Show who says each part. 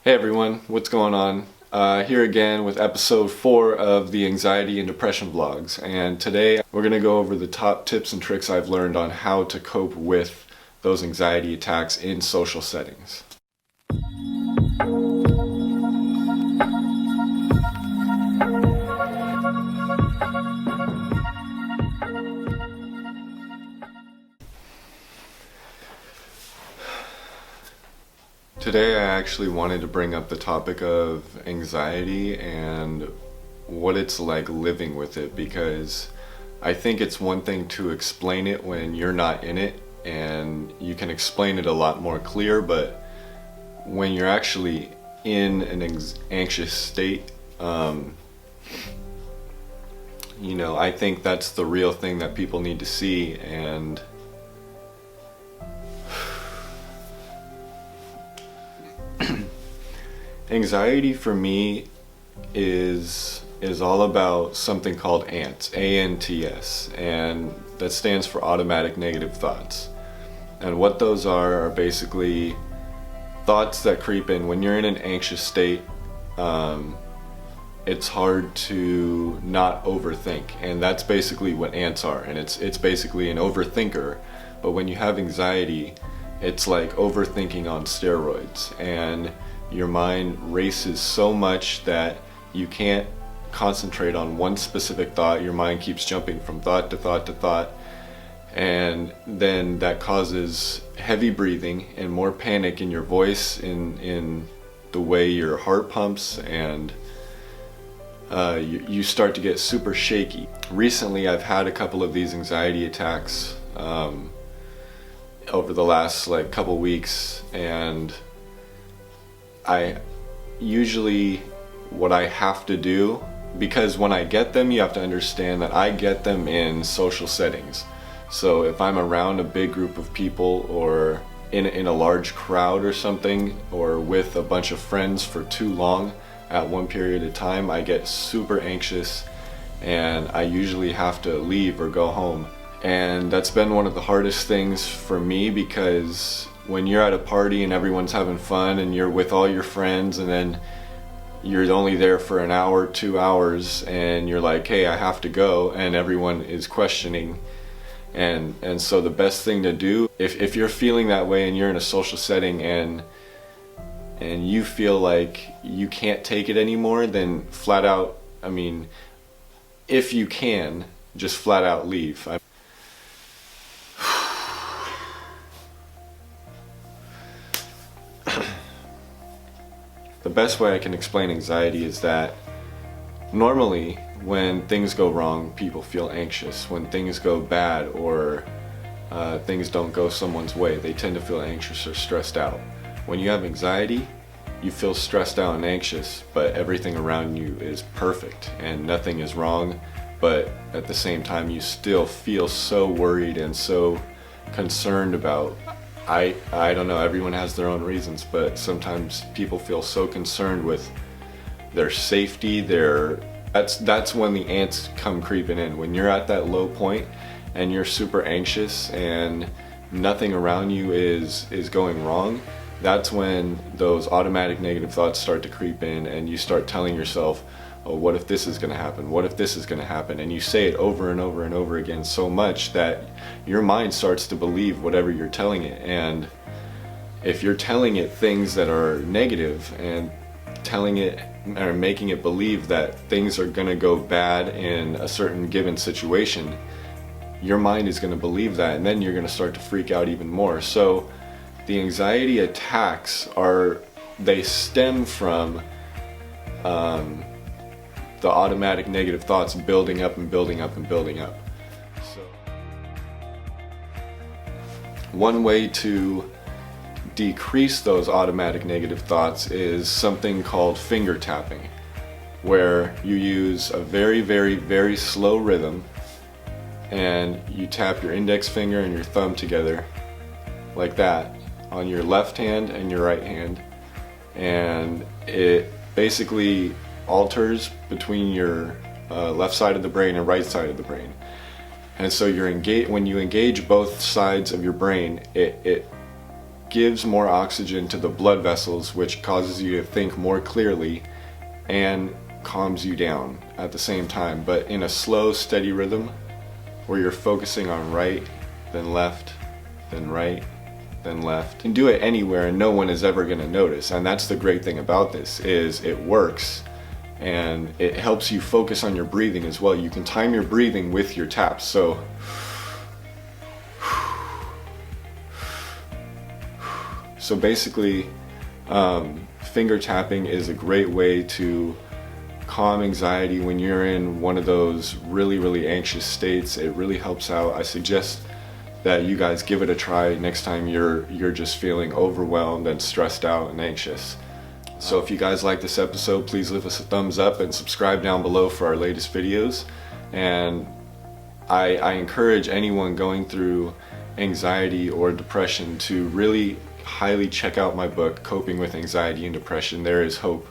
Speaker 1: Hey everyone, what's going on? Here again with episode 4 of the Anxiety and Depression Vlogs, and today we're going to go over the top tips and tricks I've learned on how to cope with those anxiety attacks in social settings. Today I actually wanted to bring up the topic of anxiety and what it's like living with it, because I think it's one thing to explain it when you're not in it and you can explain it a lot more clear, but when you're actually in an anxious state, I think that's the real thing that people need to see. And anxiety for me is all about something called ANTS, A-N-T-S, and that stands for automatic negative thoughts. And what those are basically thoughts that creep in when you're in an anxious state. It's hard to not overthink, and that's basically what ants are. And it's basically an overthinker, but when you have anxiety, it's like overthinking on steroids, and your mind races so much that you can't concentrate on one specific thought. Your mind keeps jumping from thought to thought to thought, and then that causes heavy breathing and more panic in your voice, in the way your heart pumps, and you start to get super shaky. Recently I've had a couple of these anxiety attacks over the last couple weeks, and I usually, what I have to do, because when I get them, you have to understand that I get them in social settings. So if I'm around a big group of people, or in a large crowd or something, or with a bunch of friends for too long at one period of time, I get super anxious and I usually have to leave or go home. And that's been one of the hardest things for me, because when you're at a party and everyone's having fun and you're with all your friends, and then you're only there for an hour, 2 hours, and you're like, hey, I have to go, and everyone is questioning. And so the best thing to do, if you're feeling that way and you're in a social setting and you feel like you can't take it anymore, then flat out, if you can, just flat out leave. The best way I can explain anxiety is that normally when things go wrong, people feel anxious. When things go bad, or things don't go someone's way, they tend to feel anxious or stressed out. When you have anxiety, you feel stressed out and anxious, but everything around you is perfect and nothing is wrong, but at the same time you still feel so worried and so concerned about, I don't know, everyone has their own reasons, but sometimes people feel so concerned with their safety, that's when the ants come creeping in. When you're at that low point and you're super anxious and nothing around you is going wrong, that's when those automatic negative thoughts start to creep in, and you start telling yourself, oh, what if this is going to happen? What if this is going to happen? And you say it over and over and over again so much that your mind starts to believe whatever you're telling it. And if you're telling it things that are negative and telling it or making it believe that things are going to go bad in a certain given situation, your mind is going to believe that, and then you're going to start to freak out even more. So the anxiety attacks they stem from the automatic negative thoughts building up and building up and building up. So one way to decrease those automatic negative thoughts is something called finger tapping, where you use a very, very, very slow rhythm, and you tap your index finger and your thumb together like that on your left hand and your right hand, and it basically alters between your left side of the brain and right side of the brain. And so when you engage both sides of your brain, it gives more oxygen to the blood vessels, which causes you to think more clearly and calms you down at the same time, but in a slow, steady rhythm where you're focusing on right, then left, then right, then left. You can do it anywhere and no one is ever going to notice. And that's the great thing about this, is it works and it helps you focus on your breathing as well. You can time your breathing with your taps. So basically, finger tapping is a great way to calm anxiety when you're in one of those really anxious states. It really helps out. I suggest that you guys give it a try next time you're just feeling overwhelmed and stressed out and anxious. So if you guys like this episode, please leave us a thumbs up and subscribe down below for our latest videos. And I encourage anyone going through anxiety or depression to really highly check out my book, Coping with Anxiety and Depression. There is hope.